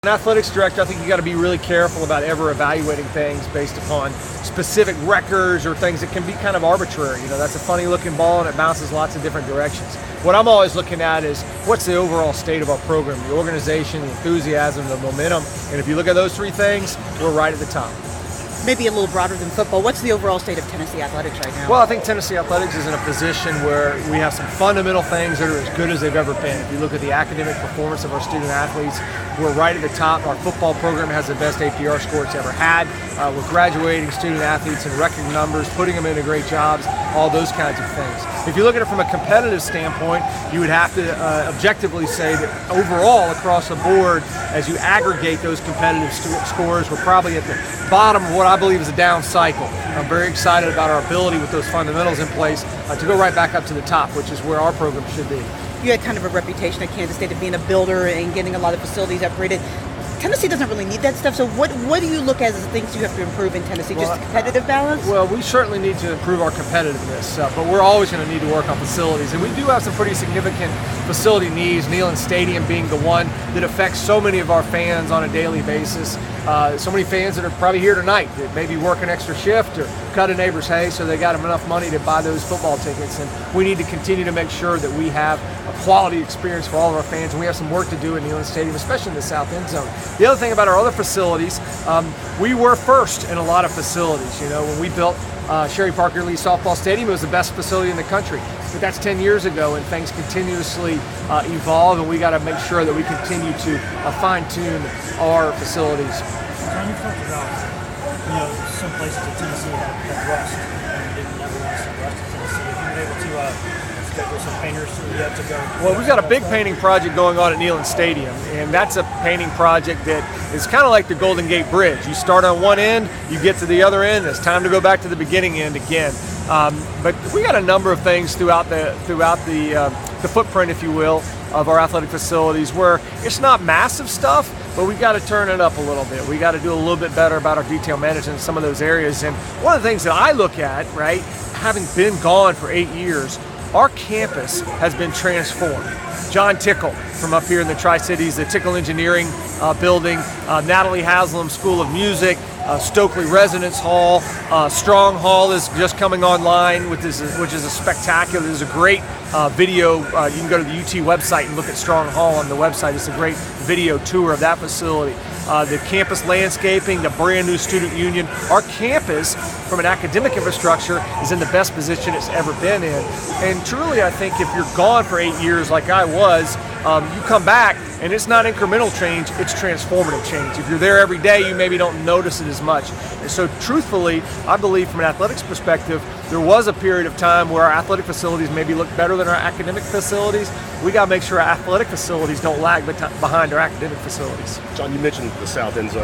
An athletics director, I think you got to be really careful about ever evaluating things based upon specific records or things that can be kind of arbitrary. You know, that's a funny looking ball and it bounces lots of different directions. What I'm always looking at is what's the overall state of our program, the organization, the enthusiasm, the momentum. And if you look at those three things, we're right at the top. Maybe a little broader than football. What's the overall state of Tennessee athletics right now? Well, I think Tennessee athletics is in a position where we have some fundamental things that are as good as they've ever been. If you look at the academic performance of our student athletes, we're right at the top. Our football program has the best APR score it's ever had. We're graduating student athletes in record numbers, putting them into great jobs, all those kinds of things. If you look at it from a competitive standpoint, you would have to objectively say that overall across the board, as you aggregate those competitive scores, we're probably at the bottom of what I believe is a down cycle. I'm very excited about our ability with those fundamentals in place to go right back up to the top, which is where our program should be. You had kind of a reputation at Kansas State of being a builder and getting a lot of facilities upgraded. Tennessee doesn't really need that stuff, so what do you look at as the things you have to improve in Tennessee? Just a competitive balance? Well, we certainly need to improve our competitiveness, but we're always going to need to work on facilities. And we do have some pretty significant facility needs, Neyland Stadium being the one that affects so many of our fans on a daily basis. So many fans that are probably here tonight that maybe work an extra shift or cut a neighbor's hay so they got enough money to buy those football tickets. And we need to continue to make sure that we have a quality experience for all of our fans. And we have some work to do in Neyland Stadium, especially in the south end zone. The other thing about our other facilities, we were first in a lot of facilities. You know, when we built Sherry Parker Lee Softball Stadium, it was the best facility in the country. But that's 10 years ago, and things continuously evolve, and we got to make sure that we continue to fine-tune our facilities. John, you talked about, some places in Tennessee have rust, and you didn't ever want to see rust in Tennessee. Have you been able to schedule some painters yet to go? Well, we've got a big painting project going on at Neyland Stadium, and that's a painting project that is kind of like the Golden Gate Bridge. You start on one end, you get to the other end, it's time to go back to the beginning end again. But we got a number of things throughout the footprint, if you will, of our athletic facilities where it's not massive stuff, but we got to turn it up a little bit. We got to do a little bit better about our detail management in some of those areas. And one of the things that I look at, right, having been gone for 8 years, our campus has been transformed. John Tickle from up here in the Tri-Cities, the Tickle Engineering building, Natalie Haslam School of Music, Stokely Residence Hall, Strong Hall is just coming online, which is a spectacular. There's a great video. You can go to the UT website and look at Strong Hall on the website. It's a great video tour of that facility. The campus landscaping, the brand new student union. Our campus, from an academic infrastructure, is in the best position it's ever been in. And truly, I think if you're gone for 8 years like I was, you come back and it's not incremental change, it's transformative change. If you're there every day, you maybe don't notice it as much. And so truthfully, I believe from an athletics perspective, there was a period of time where our athletic facilities maybe look better than our academic facilities. We got to make sure our athletic facilities don't lag behind our academic facilities. John, you mentioned the south end zone.